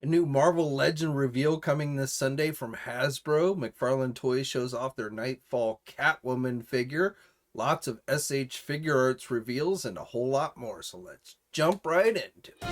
A new Marvel Legend reveal coming this Sunday from Hasbro. McFarlane Toys shows off their Knightfall Catwoman figure. Lots of SH figure arts reveals and a whole lot more. So let's jump right into it.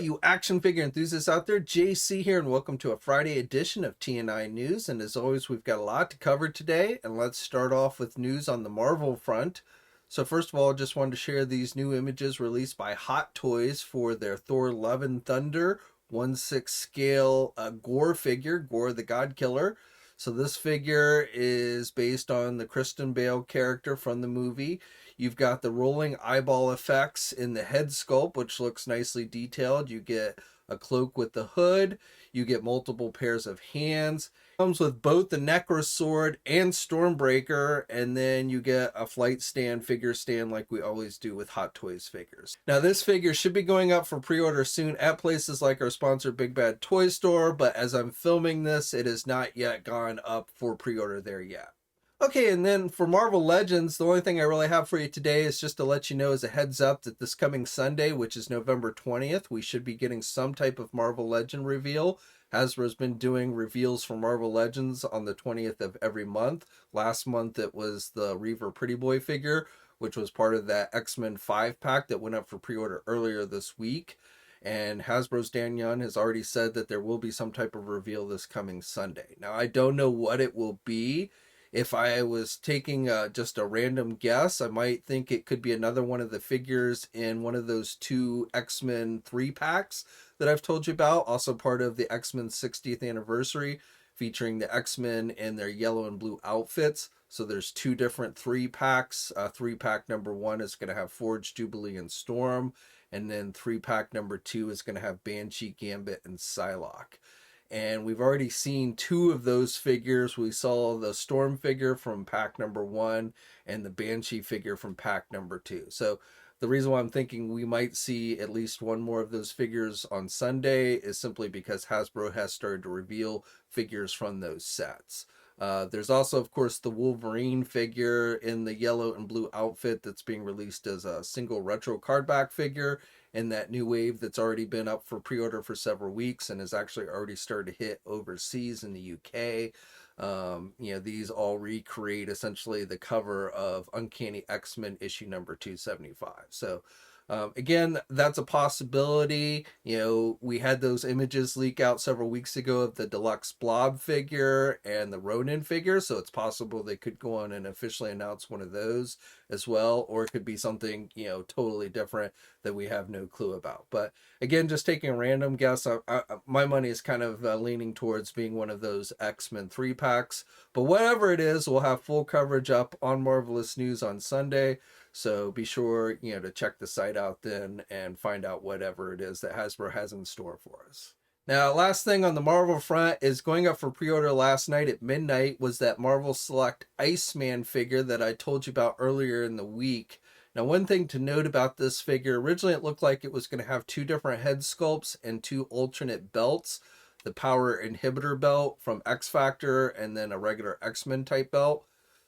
You action figure enthusiasts out there, JC here, and welcome to a Friday edition of TNInews. And as always, we've got a lot to cover today, and let's start off with news on the Marvel front. So first of all, I just wanted to share these new images released by Hot Toys for their Thor Love and Thunder 1/6 scale Gore figure, Gore the God Killer. So this figure is based on the Kristen Bale character from the movie. You've got the rolling eyeball effects in the head sculpt, which looks nicely detailed. You get a cloak with the hood. You get multiple pairs of hands. Comes with both the Necro Sword and Stormbreaker, and then you get a flight stand, figure stand, like we always do with Hot Toys figures. Now this figure should be going up for pre-order soon at places like our sponsor Big Bad Toy Store, but as I'm filming this, it has not yet gone up for pre-order there yet. Okay, and then for Marvel Legends, the only thing I really have for you today is just to let you know as a heads up that this coming Sunday, which is November 20th, we should be getting some type of Marvel Legend reveal. Hasbro's been doing reveals for Marvel Legends on the 20th of every month. Last month it was the Reaver Pretty Boy figure, which was part of that X-Men 5-pack that went up for pre-order earlier this week. And Hasbro's Dan Young has already said that there will be some type of reveal this coming Sunday. Now, I don't know what it will be. If I was taking just a random guess, I might think it could be another one of the figures in one of those two X-Men 3-packs that I've told you about. Also part of the X-Men 60th anniversary, featuring the X-Men in their yellow and blue outfits. So there's two different 3-packs. 3-pack number 1 is going to have Forge, Jubilee, and Storm. And then 3-pack number 2 is going to have Banshee, Gambit, and Psylocke. And we've already seen 2 of those figures. We saw the Storm figure from pack number 1 and the Banshee figure from pack number 2. So the reason why I'm thinking we might see at least one more of those figures on Sunday is simply because Hasbro has started to reveal figures from those sets. There's also, of course, the Wolverine figure in the yellow and blue outfit that's being released as a single retro card back figure in that new wave that's already been up for pre-order for several weeks and has actually already started to hit overseas in the UK. These all recreate essentially the cover of Uncanny X-Men issue number 275. So again, that's a possibility. We had those images leak out several weeks ago of the deluxe Blob figure and the Ronin figure, so it's possible they could go on and officially announce one of those as well, or it could be something totally different that we have no clue about. But again, just taking a random guess, my money is kind of leaning towards being one of those X-Men 3-packs. But whatever it is, we'll have full coverage up on Marvelous News on Sunday. So be sure, to check the site out then and find out whatever it is that Hasbro has in store for us. Now, last thing on the Marvel front is going up for pre-order last night at midnight was that Marvel Select Iceman figure that I told you about earlier in the week. Now, one thing to note about this figure, originally it looked like it was going to have 2 different head sculpts and 2 alternate belts. The Power Inhibitor belt from X Factor and then a regular X-Men type belt.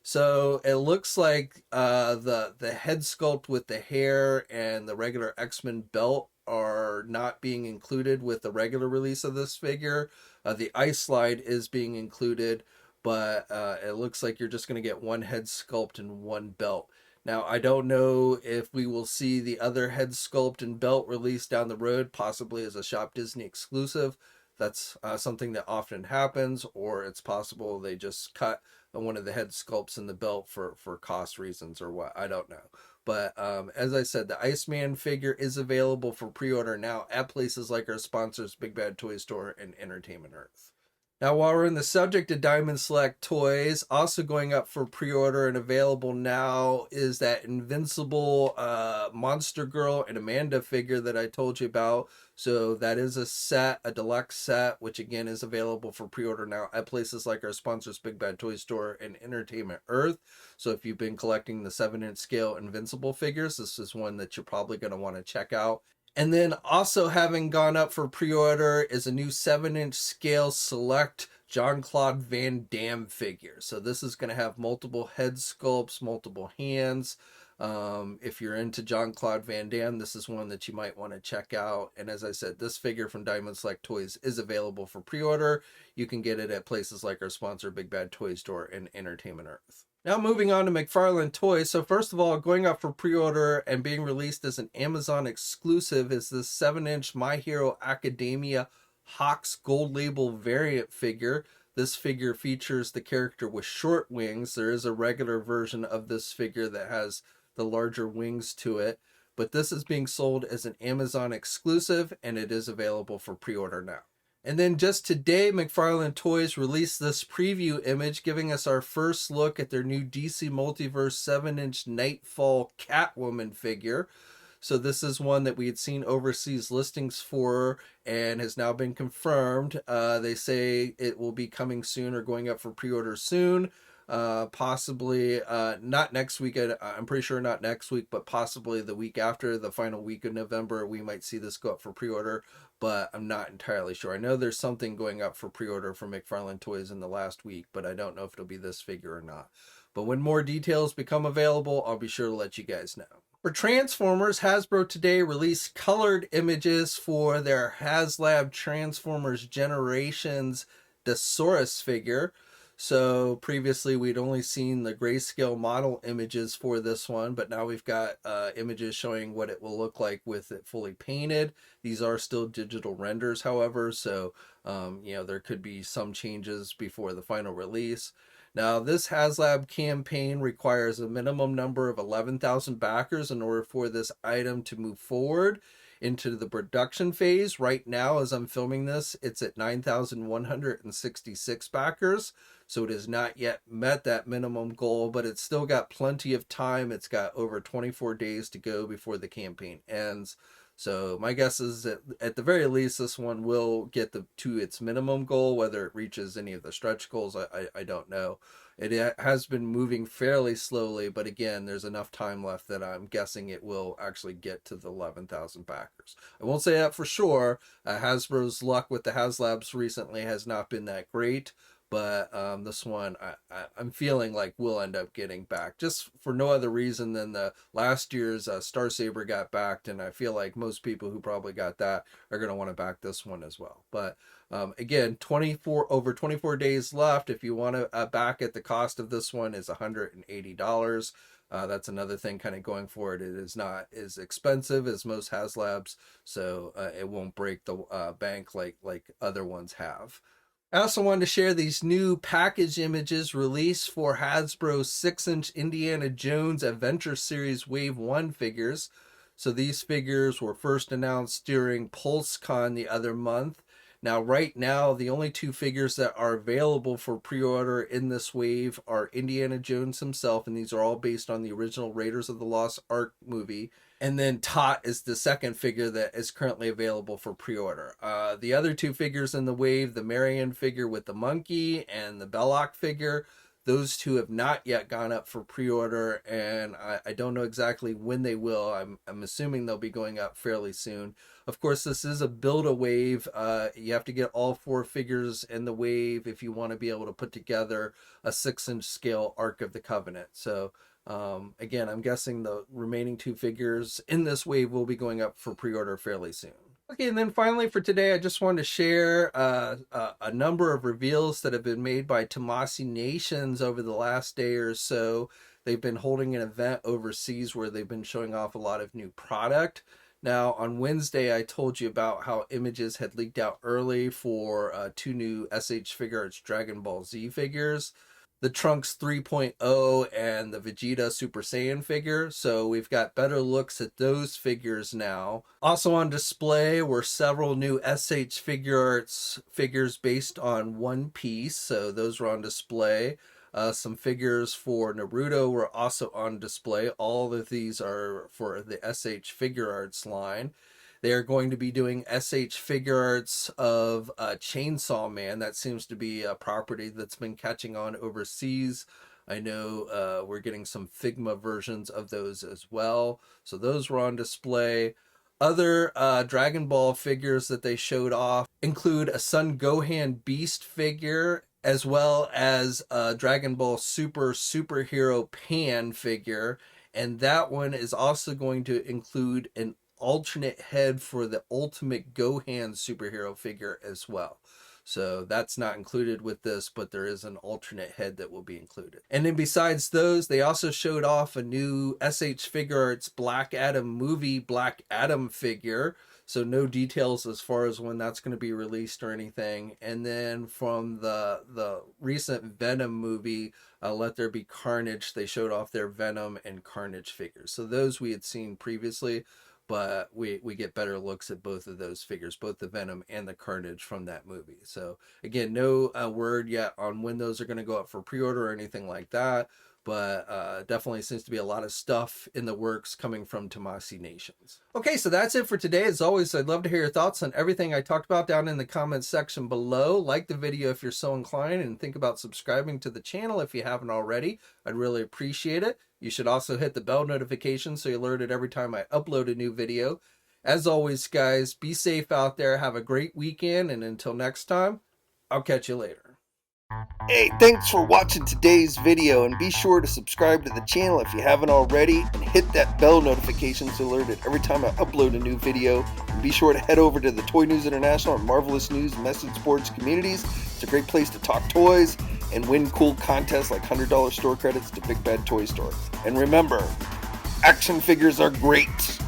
So it looks like the head sculpt with the hair and the regular X-Men belt are not being included with the regular release of this figure. The Ice Slide is being included, but it looks like you're just going to get one head sculpt and one belt. Now, I don't know if we will see the other head sculpt and belt released down the road, possibly as a Shop Disney exclusive. That's something that often happens, or it's possible they just cut one of the head sculpts in the belt for cost reasons or what. I don't know. But as I said, the Iceman figure is available for pre-order now at places like our sponsors, Big Bad Toy Store and Entertainment Earth. Now, while we're in the subject of Diamond Select toys, also going up for pre-order and available now is that Invincible Monster Girl and Amanda figure that I told you about. So that is a set, a deluxe set, which again is available for pre-order now at places like our sponsors, Big Bad Toy Store and Entertainment Earth. So if you've been collecting the 7-inch scale Invincible figures, this is one that you're probably going to want to check out. And then also having gone up for pre-order is a new 7-inch scale select Jean-Claude Van Damme figure. So this is going to have multiple head sculpts, multiple hands. If you're into Jean-Claude Van Damme, this is one that you might want to check out. And as I said, this figure from Diamond Select Toys is available for pre-order. You can get it at places like our sponsor, Big Bad Toy Store and Entertainment Earth. Now moving on to McFarlane Toys. So first of all, going up for pre-order and being released as an Amazon exclusive is this 7-inch My Hero Academia Hawks Gold Label variant figure. This figure features the character with short wings. There is a regular version of this figure that has the larger wings to it, but this is being sold as an Amazon exclusive and it is available for pre-order now. And then just today, McFarlane Toys released this preview image giving us our first look at their new DC Multiverse 7-inch Knightfall Catwoman figure. So this is one that we had seen overseas listings for and has now been confirmed. They say it will be coming soon or going up for pre-order soon. Possibly not next week. I'm pretty sure not next week, but possibly the week after, the final week of November, we might see this go up for pre-order, but I'm not entirely sure. I know there's something going up for pre-order for McFarlane Toys in the last week, but I don't know if it'll be this figure or not. But when more details become available, I'll be sure to let you guys know. For Transformers, Hasbro today released colored images for their HasLab Transformers Generations Desaurus figure. So previously we'd only seen the grayscale model images for this one, but now we've got images showing what it will look like with it fully painted. These are still digital renders, however, so there could be some changes before the final release. Now, this HasLab campaign requires a minimum number of 11,000 backers in order for this item to move forward into the production phase. Right now, as I'm filming this, it's at 9,166 backers. So it has not yet met that minimum goal, but it's still got plenty of time. It's got over 24 days to go before the campaign ends. So my guess is that at the very least, this one will get to its minimum goal. Whether it reaches any of the stretch goals, I don't know. It has been moving fairly slowly, but again, there's enough time left that I'm guessing it will actually get to the 11,000 backers. I won't say that for sure. Hasbro's luck with the HasLabs recently has not been that great. But this one, I'm feeling like we'll end up getting back, just for no other reason than the last year's Star Saber got backed, and I feel like most people who probably got that are going to want to back this one as well. But again, over 24 days left. If you want to back it, the cost of this one is $180. That's another thing kind of going forward. It is not as expensive as most HasLabs, so it won't break the bank like other ones have. I also wanted to share these new package images released for Hasbro's 6-inch Indiana Jones Adventure Series Wave 1 figures. So these figures were first announced during PulseCon the other month. Now, right now, the only two figures that are available for pre-order in this wave are Indiana Jones himself, and these are all based on the original Raiders of the Lost Ark movie. And then Tot is the second figure that is currently available for pre-order. The other two figures in the wave, the Marion figure with the monkey and the Belloc figure, those two have not yet gone up for pre-order, and I don't know exactly when they will. I'm assuming they'll be going up fairly soon. Of course, this is a build-a-wave. You have to get all 4 figures in the wave if you want to be able to put together a 6-inch scale Ark of the Covenant. So again, I'm guessing the remaining 2 figures in this wave will be going up for pre-order fairly soon. Okay, and then finally for today, I just wanted to share a number of reveals that have been made by Tomasi Nations over the last day or so. They've been holding an event overseas where they've been showing off a lot of new product. Now, on Wednesday, I told you about how images had leaked out early for 2 new SH Figuarts Dragon Ball Z figures, the Trunks 3.0 and the Vegeta Super Saiyan figure. So we've got better looks at those figures now. Also on display were several new SH Figuarts figures based on One Piece. So those were on display. Some figures for Naruto were also on display. All of these are for the SH Figuarts line. They are going to be doing SH Figuarts of Chainsaw Man. That seems to be a property that's been catching on overseas. I know we're getting some Figma versions of those as well. So those were on display. Other Dragon Ball figures that they showed off include a Son Gohan Beast figure as well as a Dragon Ball Super superhero Pan figure. And that one is also going to include an alternate head for the Ultimate Gohan superhero figure as well. So that's not included with this, but there is an alternate head that will be included. And then besides those, they also showed off a new SH Figure Arts Black Adam movie Black Adam figure. So no details as far as when that's going to be released or anything. And then from the recent Venom movie, Let There Be Carnage, they showed off their Venom and Carnage figures. So those we had seen previously, but we get better looks at both of those figures, both the Venom and the Carnage from that movie. So again, no word yet on when those are going to go up for pre-order or anything like that, but definitely seems to be a lot of stuff in the works coming from Tamasi Nations. Okay, so that's it for today. As always, I'd love to hear your thoughts on everything I talked about down in the comments section below. Like the video if you're so inclined, and think about subscribing to the channel if you haven't already. I'd really appreciate it. You should also hit the bell notification so you're alerted every time I upload a new video. As always, guys, be safe out there. Have a great weekend, and until next time, I'll catch you later. Hey, thanks for watching today's video, and be sure to subscribe to the channel if you haven't already, and hit that bell notification so you're alerted every time I upload a new video. And be sure to head over to the Toy News International and Marvelous News message boards communities. It's a great place to talk toys and win cool contests like $100 store credits to Big Bad Toy Store. And remember, action figures are great!